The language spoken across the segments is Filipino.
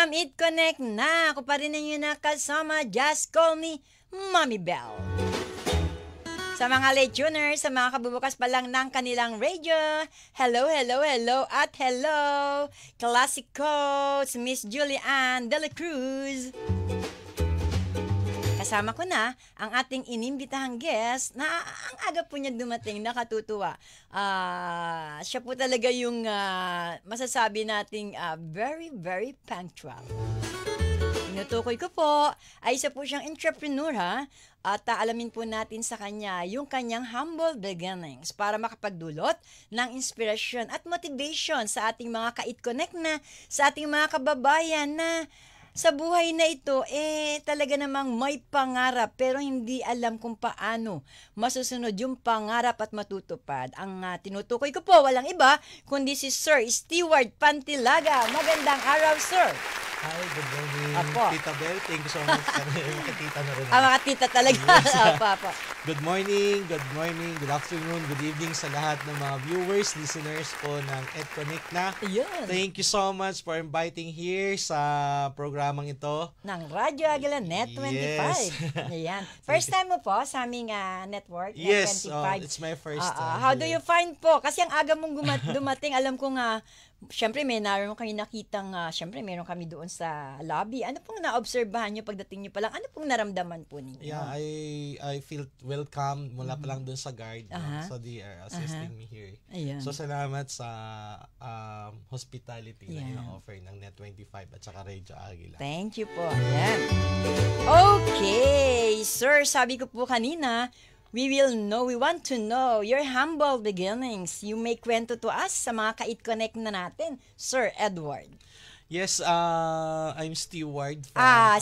Welcome, It Connect na! Ako pa rin ninyo nakasama, just call me Mommy Bell. Sa mga late tuners, sa mga kabubukas pa lang ng kanilang radio, hello, hello, hello, at hello! Classic Coach, Miss Julianne De La Cruz. Kasama ko na ang ating inimbitahang guest na ang aga po niya dumating, nakatutuwa. Siya po talaga yung masasabi nating very, very punctual. Tinutukoy ko po ay isa po siyang entrepreneur at alamin po natin sa kanya yung kanyang humble beginnings para makapagdulot ng inspirasyon at motivation sa ating mga ka-It-Connect na, sa ating mga kababayan na sa buhay na ito, talaga namang may pangarap pero hindi alam kung paano masusunod yung pangarap at matutupad. Ang tinutukoy ko po, walang iba, kundi si Sir Stewart Pantilaga. Magandang araw, Sir. Hi, good morning. Apo. Tita Bel, thank you so much. Makatita na rin. Mga tita talaga. Yes. Apo. Good morning, good afternoon, good evening sa lahat ng mga viewers, listeners po ng It-Connect na. Ayun. Thank you so much for inviting here sa programang ito. Ng Radyo Agila Net 25. Yes. Ayan. First time mo po sa aming network, Net Yes, 25. it's my first time. How do you find po? Kasi ang aga mong dumating, alam ko nga, syempre may naroon kayo nakitang, syempre meron kami doon sa lobby. Ano pong naobserbahan nyo pagdating nyo pa lang? Ano pong naramdaman po ninyo? Yeah, I feel welcome mula pa lang doon sa guard. So they are assisting me here. Ayan. So salamat sa hospitality na ina-offer ng Net25 at saka Radio Agila. Thank you po. Ayan. Okay, sir, sabi ko po kanina, we want to know your humble beginnings. You may kwento to us sa mga ka-It-Connect na natin, Sir Edward. Yes, I'm Steward.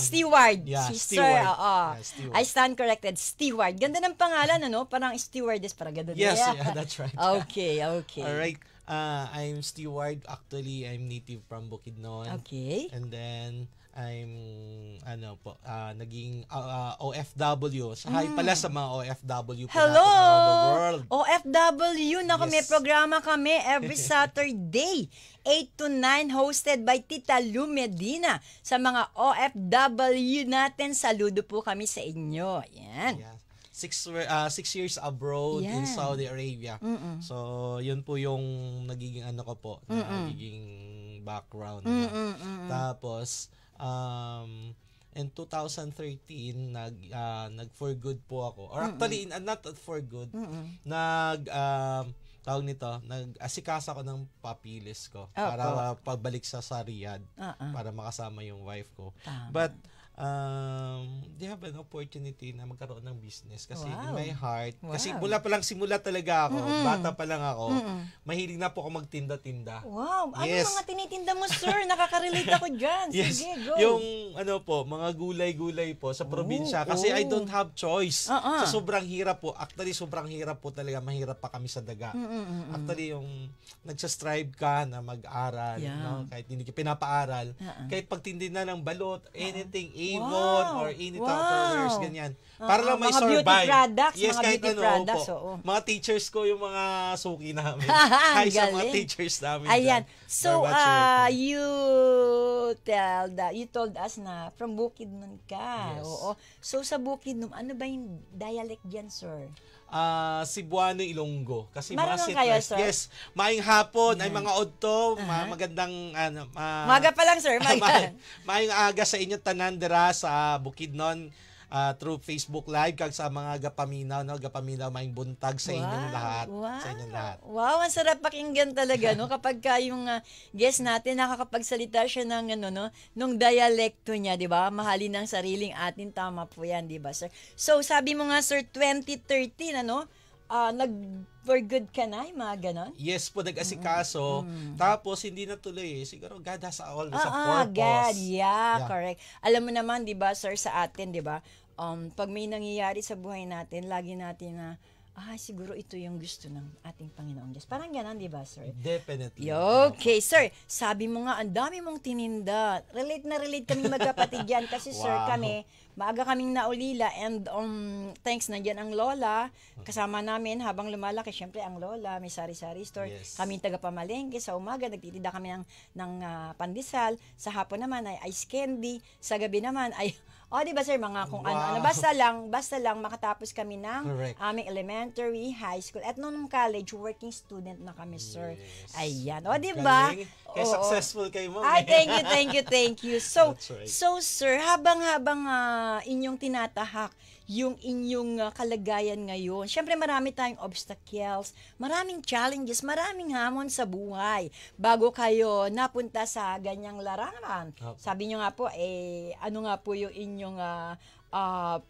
Steward. Yeah, Sir, Steward. Yeah, Steward. I stand corrected. Steward. Ganda ng pangalan, ano? Parang stewardess, parang ganda. Yes, yeah, that's right. Okay. Alright, I'm Steward. Actually, I'm native from Bukidnon. Okay. And then, I'm naging OFW. Hi pala sa mga OFW po Hello! natin around the world. OFW. Naku, may Yes. programa kami every Saturday, 8 to 9, hosted by Tita Lu Medina. Sa mga OFW natin, saludo po kami sa inyo. Yan. Yeah. 6 years abroad in Saudi Arabia. So, yun po yung nagiging ko po, nagiging background. Tapos, in 2013 nag for good po ako, or actually not for good, tawag nito, nag-asikaso ako ng papilis ko para pagbalik sa Riyadh para makasama yung wife ko. But they have an opportunity na magkaroon ng business kasi in my heart, kasi simula talaga ako, bata pa lang ako, mahilig na po ako magtinda-tinda. Wow, Yes. ano mga tinitinda mo, sir? Nakaka-relate ako dyan. Yes. Sige, go. Yung mga gulay-gulay po sa probinsya kasi I don't have choice. Sa sobrang hirap po. Actually, sobrang hirap po talaga. Mahirap pa kami sa daga. Actually, yung nagsastrive ka na mag-aral, no? Kahit hindi ka pinapaaral, kahit pagtindi na ng balot, anything, Avon, or Inita Colors, ganyan. Para lang may mga survive. beauty products, yes, mga kahit beauty products, po. oo. Mga teachers ko, yung mga suki namin. Hi sa mga Galing. teachers namin. Ayan. dyan. So, They're watching. you told us na from Bukidnon ka. Yes. Oo. So, sa Bukidnon, ano ba yung dialect dyan, sir? Cebuano, Ilonggo. Kasi Marunong mga kayo, Sitwest. sir? Yes. Maayong hapon, ay mga odto, magandang Maga pa lang, sir. Maga. maayong aga sa inyo tanan dira sa Bukidnon through Facebook Live kag sa mga gapaminaw, no? Gapaminaw maayong buntag sa inyong lahat. Sa inyong lahat. Wow, ang sarap pakinggan talaga, no? Kapag yung guest natin nakakapagsalita siya ng nung dialekto niya, 'di ba? Mahalin ng sariling atin, tama po 'yan, 'di ba, sir? So, sabi mo nga, sir, 2013 nag for good ka na, yung mga ganon? Yes po, nag-asikaso. Tapos, hindi natuloy. Siguro, God has all sa purpose. God, yeah, correct. Alam mo naman, di ba, sir, sa atin, di ba, pag may nangyayari sa buhay natin, lagi natin na siguro ito yung gusto ng ating Panginoong Diyos. Parang gano'n, di ba, sir? Definitely. Okay, sir. Sabi mo nga, ang dami mong tininda. Relate na relate kaming magkapatid yan kasi, sir, Wow. kami, maaga kaming naulila and thanks, nandiyan ang lola. Kasama namin habang lumalaki, syempre ang lola, may sari-sari store. Yes. Kami taga-pamalengke. Sa umaga, nagtitinda kami ng pandesal. Sa hapon naman ay ice candy. Sa gabi naman ay di ba sir, mga kung ano-ano. Basta lang makatapos kami ng Correct. aming elementary, high school. At noong college, working student na kami, sir. Yes. Ayan. Di ba? Galing. Kaya successful kayo, ma'am. Thank you. So, That's right. sir, habang inyong tinatahak yung inyong kalagayan ngayon, syempre marami tayong obstacles, maraming challenges, maraming hamon sa buhay bago kayo napunta sa ganyang larangan. Okay. Sabi nyo nga po, ano nga po yung inyong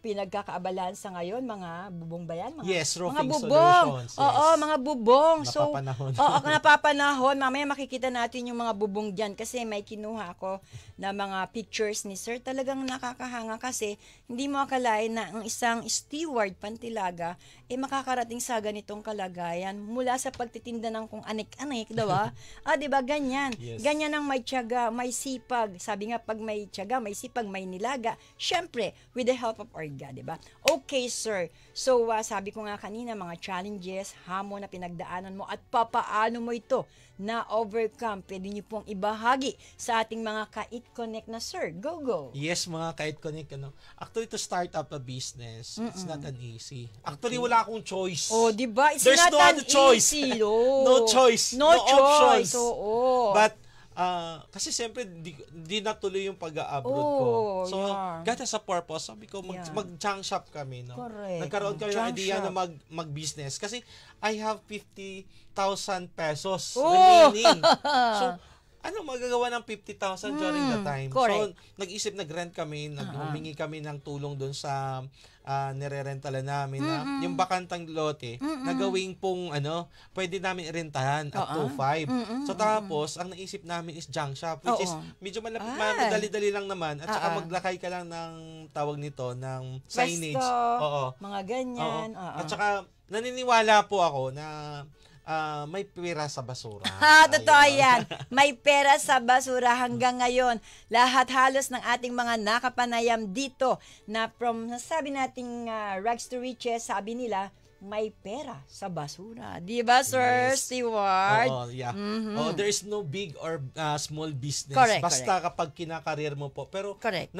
pinagkakaabalahan sa ngayon, mga bubong ba yan? Yes, roofing mga bubong. solutions. Yes. Oo, mga bubong. Napapanahon. Napapanahon. Mamaya makikita natin yung mga bubong dyan kasi may kinuha ako na mga pictures ni Sir. Talagang nakakahanga kasi hindi mo akalain na ang isang steward pantilaga makakarating sa ganitong kalagayan mula sa pagtitinda ng kung anik-anik, diba? Diba, ganyan. Yes. Ganyan ang may tiyaga, may sipag. Sabi nga, pag may tiyaga, may sipag, may nilaga. Syempre, with the help of our God, diba? Okay, sir. So, sabi ko nga kanina, mga challenges, hamon na pinagdaanan mo at papaano mo ito na overcome. Pwede niyo pong ibahagi sa ating mga Kait Connect na, sir. Go. Yes, mga Kait Connect. Actually, to start up a business, it's not an easy. Actually, wala akong choice. Diba? It's There's not no an other choice. easy. No choice. No choice. Options. Oo. But, kasi siyempre, di natuloy yung pag-abroad ko. So, gata sa purpose, sabi ko, mag-junk shop kami. No? Correct. Nagkaroon kami ng Junk idea shop. na mag-business. Kasi, I have 50,000 pesos remaining. So, ano magagawa ng 50,000 during the time? Correct. So, nag-isip, nag-rent kami, humingi kami ng tulong doon sa nire-rentalan namin na yung bakantang lote na gawing pong pwede namin irentahan up to 5. So tapos ang naisip namin is junk shop, which is medyo malapit, madali-dali lang naman at saka maglakay ka lang ng tawag nito ng signage. Pwesto, mga ganyan. At saka naniniwala po ako na may pera sa basura. Totoo yan. May pera sa basura hanggang ngayon. Lahat halos ng ating mga nakapanayam dito na from, sabi nating rags to riches, sabi nila, may pera sa basura. Di ba, Sir Stewart? Oo, yeah. There is no big or small business. Correct, Basta kapag kinakareer mo po. Pero correct.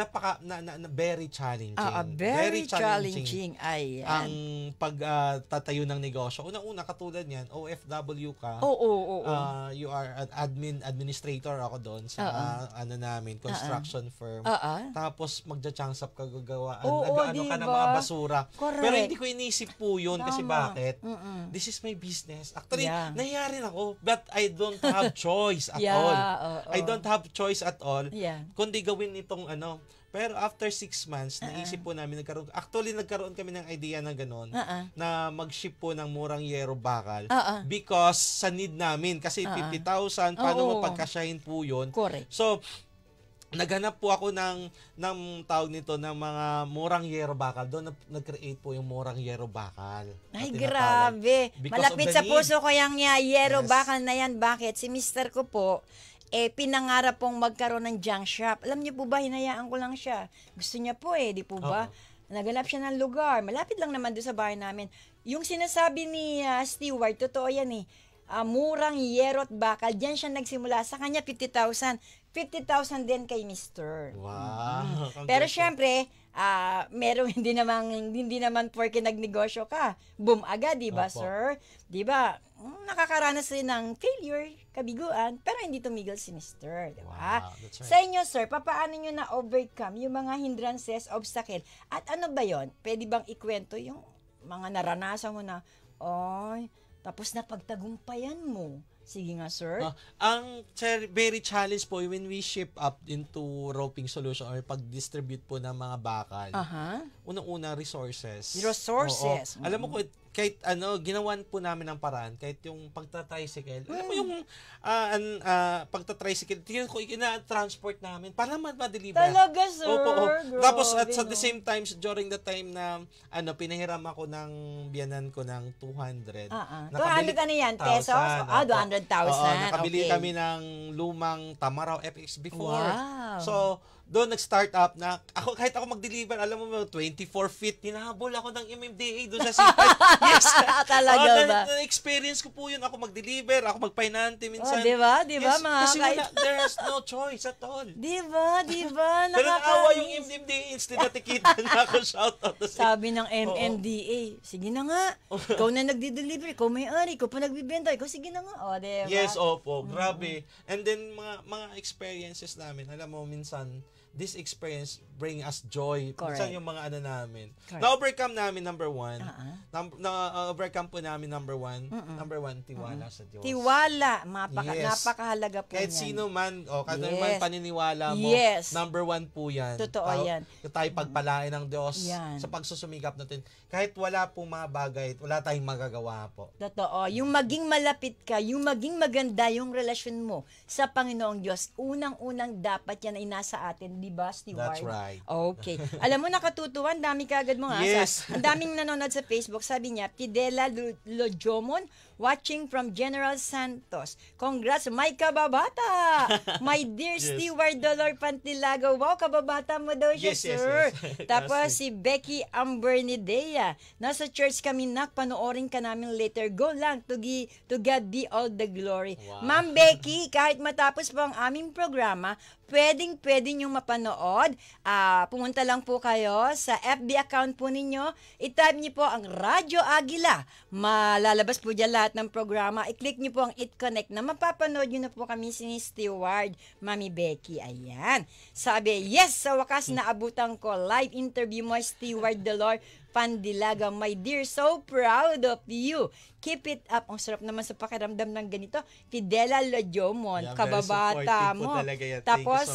very challenging. Very challenging. Ay, ang pagtatayo ng negosyo. Unang-una, katulad niyan, OFW ka. You are an administrator ako doon sa namin, construction firm. Tapos magja-changsap ka gagawa. Nag-ano ka ng mga basura. Correct. Pero hindi ko inisip po yun kasi bakit? This is my business. Actually, nahiya rin ako, but I don't have choice at all. I don't have choice at all. Kundi gawin itong Pero after 6 months, naisip po namin, nagkaroon kami ng idea na gano'n, na mag-ship po ng murang yero bakal. Because sa need namin, kasi 50,000, paano mo pagkasyahin po yun? Correct. So, naghanap po ako ng tawag nito ng mga murang yero bakal. Doon nag-create po yung murang yero bakal. Ay, grabe. Malapit sa puso ko yung yero bakal na yan. Bakit? Si mister ko po, pinangarap pong magkaroon ng junk shop. Alam niyo po ba, hinayaan ko lang siya. Gusto niya po di po ba? Naganap siya ng lugar. Malapit lang naman doon sa bahay namin. Yung sinasabi ni Stewart, totoo yan murang yerot bakal. Diyan siya nagsimula. Sa kanya, 50,000. 50,000 din kay Mr. Wow. Pero syempre, merong hindi naman porke nagnegosyo ka. Boom agad, di ba, sir? Di ba? Nakakaranas rin ng failure, kabiguan, pero hindi tumigil si Mr. Di ba? Wow, that's right. Sa inyo, sir, paano nyo na-overcome yung mga hindrances, obstacle? At ano ba yon? Pwede bang ikwento yung mga naranasan mo na, tapos napagtagumpayan mo? Sige nga, sir. Ang very challenge po when we ship up into roping solution or pag-distribute po ng mga bakal. Unang-una, resources. Resources. Alam mo ko, kahit ginawan po namin ng paraan, kahit yung pagta-tricycle, alam mo yung pagta-tricycle, ina-transport namin para ma-deliver. Talaga, sir? Opo. Tapos at Grabe, the same time, during the time na pinahiram ako ng biyanan ko ng 200. 200 ano yan? Pesos? 200,000. Nakabili kami ng lumang Tamaraw FX before. Wow. So, doon nag-start up na ako kahit ako mag-deliver, alam mo 24 feet, hinahabol ako ng MMDA doon sa C5. Yes. Talaga ba? Na-experience ko po yun, ako mag-deliver, ako mag-pinante minsan. Di ba? Yes, kasi there's no choice at all. Di ba? Pero naawa yung MMDA, instead na tikitan na ako, shout out. Sabi ng MMDA, sige na nga, ikaw na nagdi-deliver, ikaw may-ari, ikaw pa nagbibenta, ikaw sige na nga. O, diba? Yes, opo, grabe. And then mga experiences namin, alam mo minsan this experience bring us joy. Minsan yung mga namin. Na-overcome namin, number one. Na-overcome po namin, number one. Number one, tiwala sa Diyos. Tiwala. Napakahalaga po kahit yan. sino man, kahit man paniniwala mo, number one po yan. Totoo yan. Tayo pagpalain ng Diyos yan. sa pagsusumikap natin. Kahit wala pong mga bagay, wala tayong magagawa po. Totoo. Yung maging malapit ka, yung maging maganda yung relasyon mo sa Panginoong Diyos, unang-unang dapat yan ay nasa atin, di ba, Steward? That's right. Okay. Alam mo, nakatutuwa, ang dami kagad mo nga. Yes. Ang daming nanonood sa Facebook. Sabi niya, Fidela Lojomon, watching from General Santos. Congrats, my kababata! My dear Steward Dolor Pantilago. Wow, kababata mo daw siya, sir. Yes. Tapos si Becky Ambernidea. Nasa church kami, panoorin ka namin later. Go lang, to God be all the glory. Wow. Ma'am Becky, kahit matapos po ang aming programa, pwede nyo mapanood. Pumunta lang po kayo sa FB account po ninyo. I-type nyo po ang Radyo Agila. Malalabas po dyan lahat ng programa. I-click nyo po ang It Connect na mapapanood nyo na po kami si Steward, Mami Becky. Ayan. Sabi, yes, sa wakas naabutan ko. Live interview mo, Steward Dolor Pandilaga. My dear, so proud of you. Keep it up. Ang sarap naman sa pakiramdam ng ganito. Fidela Lojomon, kababata mo. Tapos,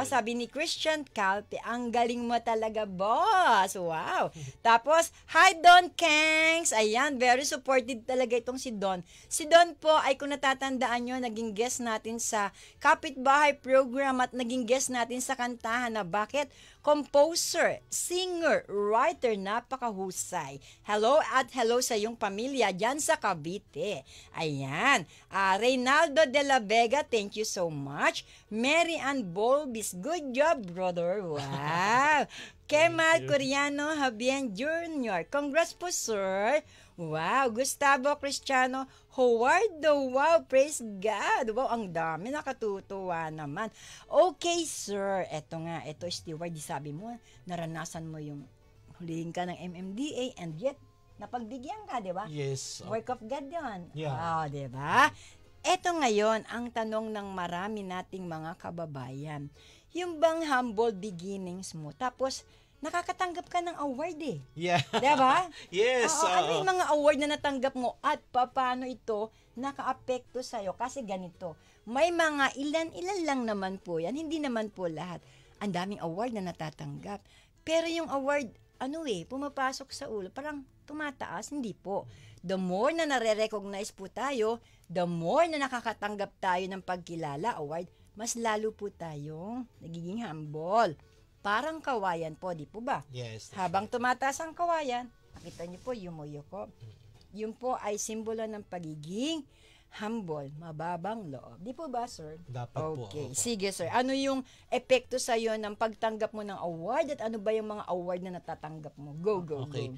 sabi ni Christian Calpe, ang galing mo talaga, boss. Wow. Tapos, hi Don Kangs. Ayan, very supportive talaga itong si Don. Si Don po ay kung natatandaan nyo, naging guest natin sa Kapitbahay program at naging guest natin sa kantahan na bakit? Composer, singer, writer, napakahusay. Hello at hello sa iyong pamilya dyan sa Cavite. Ayan. Reynaldo de la Vega, thank you so much. Mary Ann Bolbis, good job, brother. Wow. Kemal Coriano Habien Jr., congrats po, sir. Wow. Gustavo Cristiano Howard, wow, praise God. Wow, ang dami, nakatutuwa naman. Okay, sir. Ito Steward, sabi mo, naranasan mo yung hulihin ka ng MMDA and yet, napagbigyan ka, di ba? Yes. Work of God yun. Yeah. Di ba? Ito ngayon, ang tanong ng marami nating mga kababayan. Yung bang humble beginnings mo, tapos, nakakatanggap ka ng award eh. Yeah. Diba? Yes. Ano yung mga award na natanggap mo at paano ito naka-apekto sa'yo? Kasi ganito, may mga ilan lang naman po yan, hindi naman po lahat. Ang daming award na natatanggap. Pero yung award, pumapasok sa ulo, parang tumataas, hindi po. The more na nare-recognize po tayo, the more na nakakatanggap tayo ng pagkilala, award, mas lalo po tayong nagiging humble. Parang kawayan po, di po ba? Yes. Habang tumataas ang kawayan, nakita niyo po, yumuyuko. Yun po ay simbolo ng pagiging humble, mababang loob. Di po ba, sir? Dapat po. Okay, sige, sir. Ano yung epekto sa'yo ng pagtanggap mo ng award at ano ba yung mga award na natatanggap mo? Go. Okay.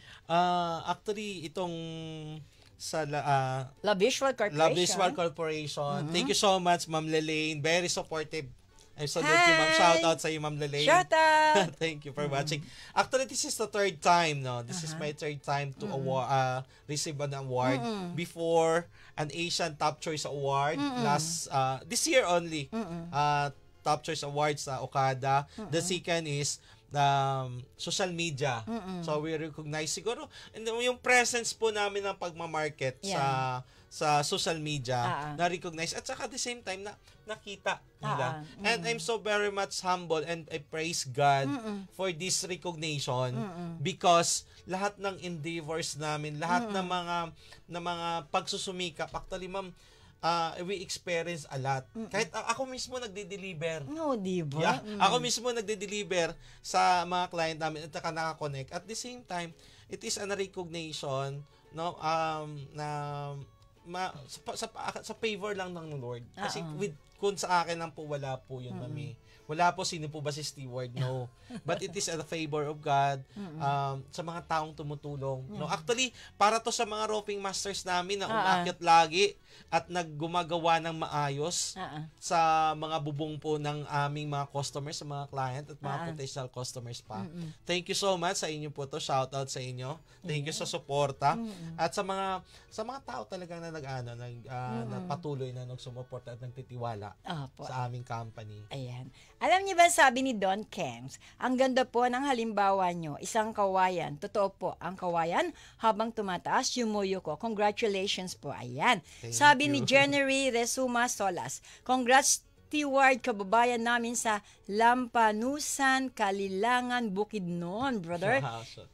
Actually, itong sa La Visual Corporation. Thank you so much, Ma'am Lelaine. Very supportive. I salute you, Ma'am. Shout out sa iyo, Ma'am Lelaine. Shout out! Thank you for watching. Actually, this is the third time, no? This is my third time to receive an award. Before, an Asian Top Choice Award. This year only. Top Choice Award sa Okada. The second is social media. So we recognize siguro and yung presence po namin ng pagma-market sa social media na recognize at saka at the same time na nakita nila. And I'm so very much humble and I praise God for this recognition because lahat ng endeavors namin, lahat ng mga pagsusumikap, actually ma'am, we experience a lot. Kahit ako mismo nagde-deliver. No, di ba? Yeah, ako mismo nagde-deliver sa mga client namin at saka naka-connect. At the same time, it is a recognition no na sa favor lang ng Lord. Kasi kung sa akin lang po wala po yun, mami. Wala po sino po ba si steward, no. But it is a favor of God sa mga taong tumutulong. No, actually, para to sa mga roping masters namin na umakyat lagi at naggumagawa ng maayos sa mga bubong po ng aming mga customers, sa mga client at mga potential customers pa. Thank you so much sa inyo po to. Shout out sa inyo. Thank you sa suporta at sa mga tao talaga na patuloy na nagsumuporta at nagtitiwala sa aming company. Ayan. Alam niyo ba, sabi ni Don Kenz, ang ganda po ng halimbawa nyo, isang kawayan. Totoo po, ang kawayan, habang tumataas, yumuyo ko. Congratulations po. Ayan. Sabi ni Jennery Resuma Solas, congrats steward, kababayan namin sa Lampanusan, Kalilangan, Bukidnon, brother.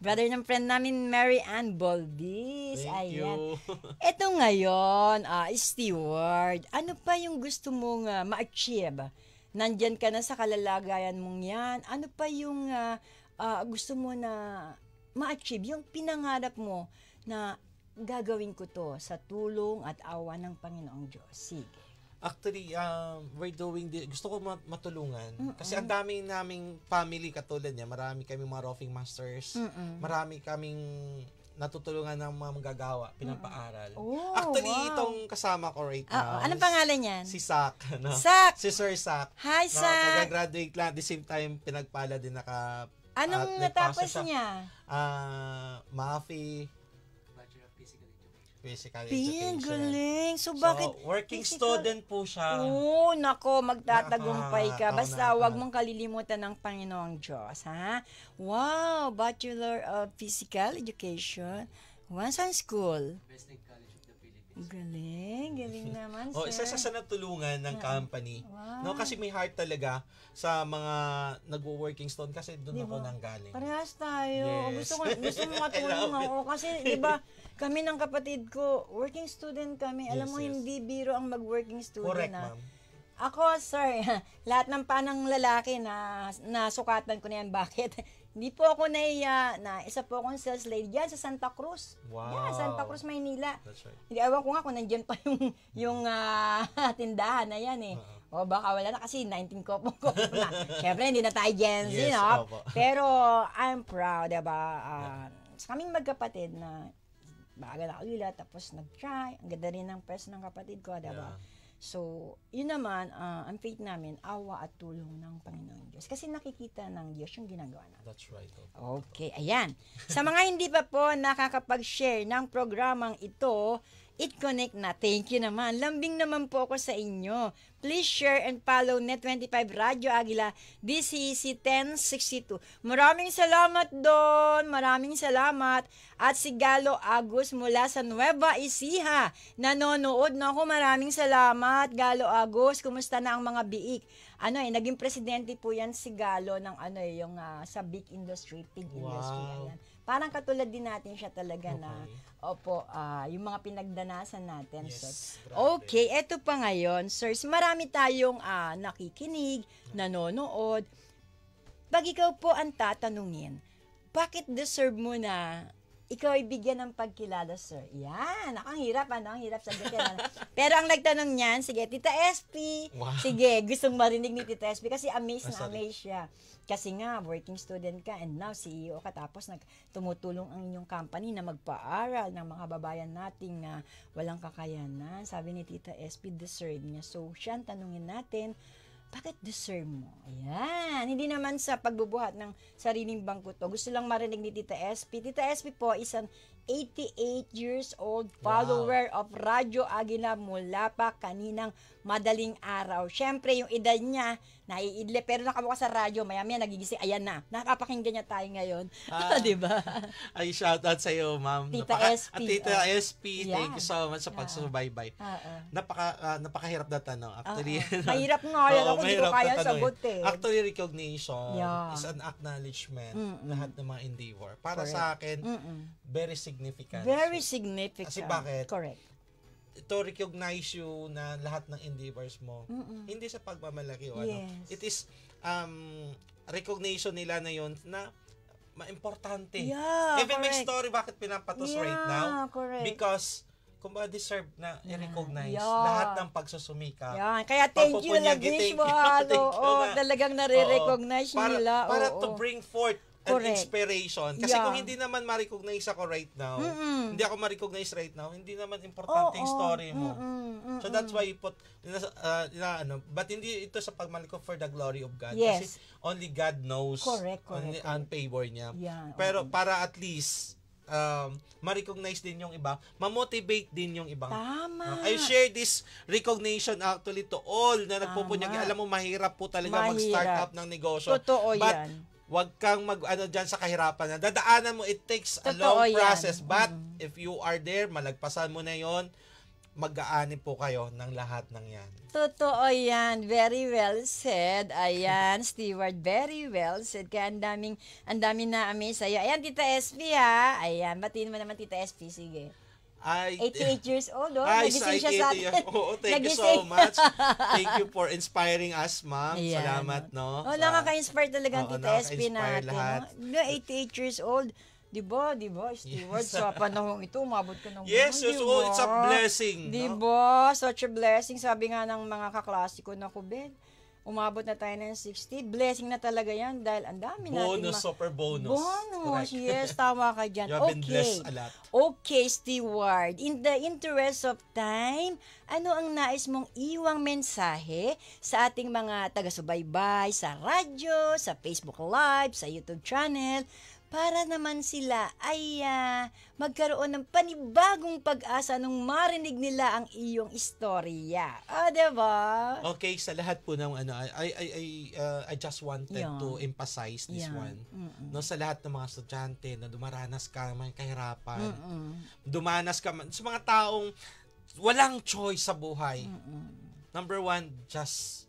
Brother ng friend namin, Mary Ann Boldis. Thank you. Ito ngayon, steward, ano pa yung gusto mong ma-achieve? Nandyan ka na sa kalalagayan mong yan. Ano pa yung gusto mo na ma-achieve? Yung pinangarap mo na gagawin ko to sa tulong at awa ng Panginoong Diyos. Sige. Actually, gusto ko matulungan. Kasi ang dami naming family katulad niya. Marami kaming mga roughing masters. Marami kaming natutulungan ng mga manggagawa, pinapaaral. Actually, itong kasama ko right now. Anong pangalan niyan? Si Sak. No? Sak! Si Sir Sak. Hi, Sak! Mag-graduate lang. At the same time, pinagpala din Anong natapos niya? MAFI. Physical Education. Galing. So, working student po siya. Nako, magtatagumpay ka. Basta wag mong kalilimutan ng Panginoong Diyos, ha? Wow, Bachelor of Physical Education. Saan school? Western College of the Philippines. Galing naman, sir. Isa sa natulungan ng company. Wow. No, kasi may heart talaga sa mga nagwo-working student kasi doon ako nanggaling. Parehas tayo. Yes. Gusto mo matulong ako kasi 'di ba? Kami ng kapatid ko, working student kami. Alam mo, hindi biro ang mag-working student. Correct, ma'am. Ako, sir, lahat ng panang lalaki na nasukatan ko na yan. Bakit? Hindi po ako naiya na isa po akong sales lady dyan sa Santa Cruz. Wow. Yan, Santa Cruz, Maynila. That's right. Hindi, awan ko nga kung nandyan pa yung tindahan na yan eh. O baka wala na kasi 19 ko na. Siyempre, hindi na tayo Gen Z, no? Pero I'm proud, diba? Kaming magkapatid na baga na ulila, tapos nag-try. Ang ganda rin ng person ng kapatid ko, diba? So, yun naman, ang faith namin, awa at tulong ng Panginoon Diyos. Kasi nakikita ng Diyos yung ginagawa natin. That's right. Okay, ayan. Sa mga hindi pa po nakakapag-share ng programang ito, It Connect na. Thank you naman. Lambing naman po ako sa inyo. Please share and follow Net25 Radio Aguila, DCEC 1062. Maraming salamat doon. Maraming salamat. At si Galo Agus mula sa Nueva Ecija. Nanonood na ako. Maraming salamat, Galo Agus. Kumusta na ang mga biik? Naging presidente po yan si Galo ng yung sa big industry, pig industry. Ayan. Parang katulad din natin siya talaga na, yung mga pinagdanasan natin. Yes, okay, eto pa ngayon, sirs, marami tayong nakikinig, nanonood. Pag ikaw po ang tatanungin, bakit deserve mo na ikaw ay bigyan ng pagkilala, sir? Yan, ang hirap, ang hirap sagutin. Pero ang nagtanong niyan, sige, Tita SP, sige, gustong marinig ni Tita SP kasi amazed siya. Kasi nga, working student ka and now CEO ka tapos tumutulong ang inyong company na magpaaral ng mga babayan nating walang kakayanan. Sabi ni Tita SP, deserve niya. So, siya ang tanungin natin, bakit deserve mo? Ayan. Hindi naman sa pagbubuhat ng sariling bangko to. Gusto lang marinig ni Tita SP. Tita SP po, 88 years old follower of Radyo Agila mula pa kaninang madaling araw. Siyempre, yung edad niya, naiidli, pero nakabukas sa radyo, maya-maya nagigising, ayan na, napapakinggan niya tayo ngayon. Di ba? Ay, shoutout sa iyo, ma'am. Tita SP. Tita SP, Yeah. thank you so much sa pagsusubaybay. Napakahirap na tanong. Actually, mahirap nga yan ako, hindi ko kaya sagot eh. Actually, recognition Yeah. is an acknowledgement lahat ng mga endeavor. Para Correct. sa akin, very significant. Very significant. Kasi bakit? Correct. To recognize you na lahat ng endeavors mo, hindi sa pagmamalaki o ano. Yes. It is recognition nila na yon na importante. Yeah, Even my correct. story, bakit pinapatos right Yeah, now? correct. Because kung ba deserve na i-recognize Yeah. lahat ng pagsusumikap. Yan. Kaya thank you lang, Pagpupunyagi, thank you. visual. Thank you Oo, na. talagang nare-recognize Para, nila. para Oo. to bring forth an Correct. inspiration. Kasi Yeah. kung hindi naman ma-recognize ako right now, Mm-mm. hindi ako ma-recognize right now, hindi naman importante yung story mo. So that's why you put, but hindi ito sa pagmaliko for the glory of God. Yes. Kasi only God knows Correct. ang favor niya. Yeah, Pero para at least, ma-recognize din yung iba, ma-motivate din yung ibang. Tama. I share this recognition actually to all na nagpupunyagi. Alam mo, mahirap po talaga mag-start Mahirap. up ng negosyo. Totoo But, yan. wag kang dyan sa kahirapan na. Dadaanan mo, it takes a Totoo long yan. process. But, if you are there, malagpasan mo na yon, mag-aani po kayo ng lahat ng yan. Totoo yan. Very well said. Ayan, Stewart. Very well said. Kaya ang daming na-amaze sa'yo. Ayan, Tita SP ha. Ayan, batiin mo naman Tita SP. Sige. 88 years old, oh. Nagising siya sa atin. Oo, thank you so Nagising. much. Thank you for inspiring us, ma'am. Ayan. Salamat, no? Oh, nakaka-inspire talaga ang Oo, Tita SP nakaka-inspire natin. lahat. No? 88 years old. Di ba, Stewart, sa panahong ito, umabot ka ng Yes, di so ba? it's a blessing. Di No? ba? Such a blessing. Sabi nga ng mga kaklasiko na ko, Ben, umabot na tayo ng 60. Blessing na talaga yan dahil ang dami natin. Super bonus. Bonus, Correct. yes, tama ka dyan. You have been blessed a lot. Okay, Stewart. In the interest of time, ano ang nais mong iwang mensahe sa ating mga taga-subaybay, sa radyo, sa Facebook Live, sa YouTube channel, para naman sila ay magkaroon ng panibagong pag-asa nung marinig nila ang iyong istorya. Diba? Okay, sa lahat po ng I just wanted Yeah. to emphasize this Yeah. one. No, sa lahat ng mga estudyante na dumaranas ka ng kahirapan, dumanas ka sa mga taong walang choice sa buhay. Number one, just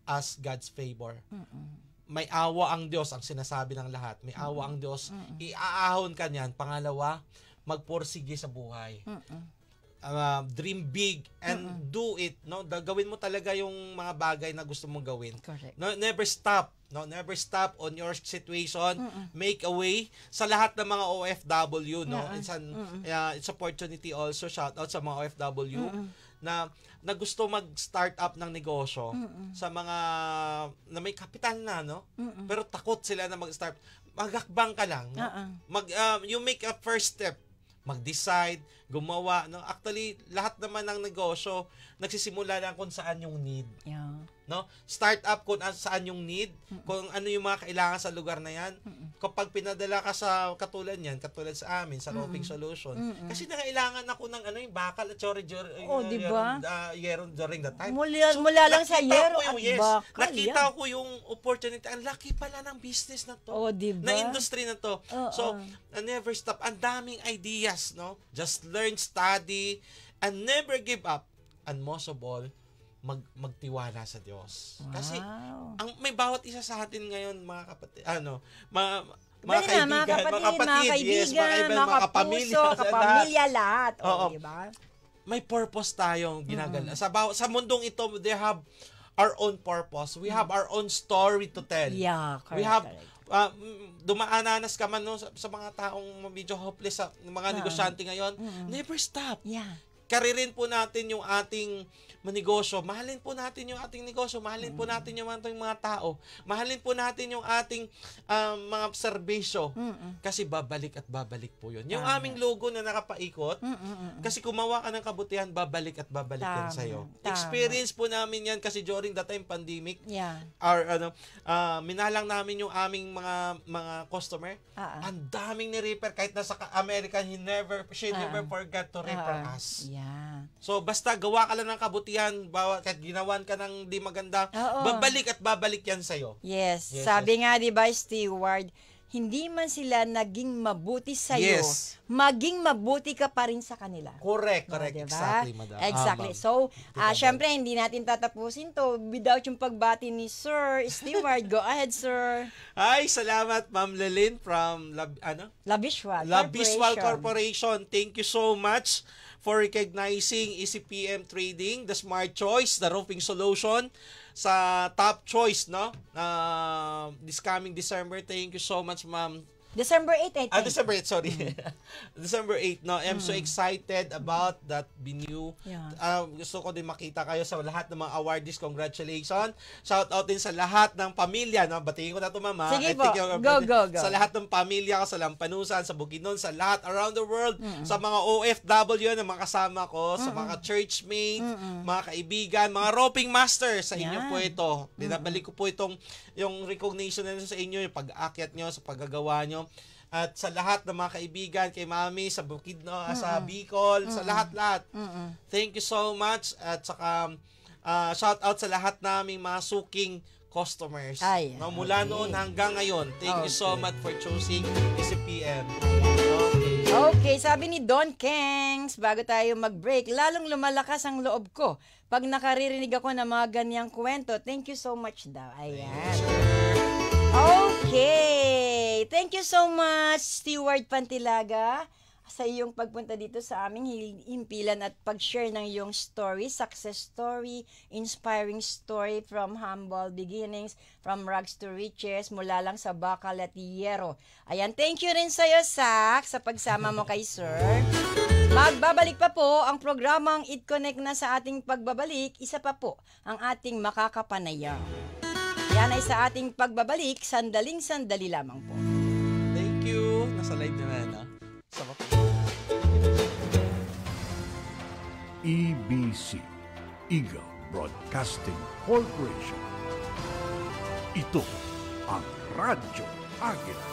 ask God's favor. May awa ang Diyos, ang sinasabi ng lahat. May awa ang Diyos. Iaahon ka niyan. Pangalawa, magpursige sa buhay. Dream big and do it. No, gawin mo talaga yung mga bagay na gusto mong gawin. Correct. No, never stop. No, never stop on your situation. Make a way sa lahat ng mga OFW, no. It's opportunity also, shout out sa mga OFW na gusto mag-start up ng negosyo sa mga na may kapital na, no? Pero takot sila na mag-start. Magakbang ka lang, no? You make a first step. Mag-decide, gumawa, no? Actually, lahat naman ng negosyo nagsisimula lang kung saan yung need. Yeah. No? Start up kung saan yung need, kung ano yung mga kailangan sa lugar na yan. Kapag pinadala ka sa katulad sa amin, sa Roping Solution, kasi nangailangan ako ng yung bakal at diba? yeron during that time. Mula lang sa yero at bakal. Nakita ko yung opportunity. Ang laki pala ng business na to. Diba? Na industry na to. So, never stop. Ang daming ideas, no? Just learn, study, and never give up. And most of all, magtiwala sa Diyos. Wow. Kasi may bawat isa sa atin ngayon, mga kapatid, mga Mga kaibigan, mga kapuso, kapamilya, lahat. Diba? May purpose tayong ginagala. Sa mundong ito, they have our own purpose. We have our own story to tell. Yeah, correct. We have dumaananas ka man, no, sa mga taong medyo hopeless, sa mga negosyante ngayon, never stop. Yeah. karirin po natin yung ating manegosyo, mahalin po natin yung ating negosyo, mahalin po natin yung ating mga tao, mahalin po natin yung ating mga serbisyo, kasi babalik at babalik po yun. Yung aming logo na nakapaikot, kasi kumawa ka ng kabutihan, babalik at babalik yan sa'yo. Experience po namin yan kasi during the time pandemic, minalang namin yung aming mga customer, ang daming ni-repair, kahit nasa American, she never forgot to repair us. Yeah. So, basta gawa ka lang ng kabutihan, kahit ginawan ka ng di maganda, babalik at babalik yan sa'yo. Yes. Sabi nga, di ba, Steward, hindi man sila naging mabuti sa'yo, maging mabuti ka pa rin sa kanila. Correct. Diba? Exactly, madam. Exactly. So, syempre, hindi natin tatapusin to without yung pagbati ni Sir Steward. Go ahead, sir. Ay, salamat, Ma'am Lelyn from La Visual Corporation. Thank you so much for recognizing ECPM Trading, the smart choice, the roofing solution sa top choice, no? This coming December. Thank you so much, ma'am. December 8, I think. December 8, sorry. December 8, no? I'm so excited about that venue. Yeah. Gusto ko din makita kayo sa lahat ng mga awardees. Congratulations. Shout out din sa lahat ng pamilya, no? Batiin ko na ito, mama. Sige po. Go. Sa lahat ng pamilya ko, sa Lampanusan, sa Bukidnon, sa lahat around the world, sa mga OFW na mga kasama ko, sa mga churchmate, mga kaibigan, mga roping master, sa inyo po ito. Binabalik ko po itong yung recognition na sa inyo, yung pag-aakyat nyo, sa paggagawa nyo. At sa lahat ng mga kaibigan, kay Mami, sa Bukidnon, sa Bicol, sa lahat-lahat. Thank you so much. At saka, shout out sa lahat naming mga suking customers. Mula noon hanggang ngayon. Thank you so much for choosing ECPM. Okay, sabi ni Don Kengs, bago tayo mag-break, lalong lumalakas ang loob ko pag nakaririnig ako ng mga ganyang kwento. Thank you so much daw. Ayan. Okay. Thank you so much, Steward Pantilaga, sa iyong pagpunta dito sa aming himpilan at pag-share ng iyong story, success story, inspiring story from humble beginnings, from rags to riches, mula lang sa bakal at yero. Ayan, thank you rin sa iyo, Sak, sa pagsama mo kay Sir. Magbabalik pa po ang programang It Connect na sa ating pagbabalik. Isa pa po ang ating makakapanayam. Yan ay sa ating pagbabalik, sandaling-sandali lamang po. Thank you. Nasa live naman, no? Sama po. EBC, Eagle Broadcasting Corporation. Ito ang Radyo Agila.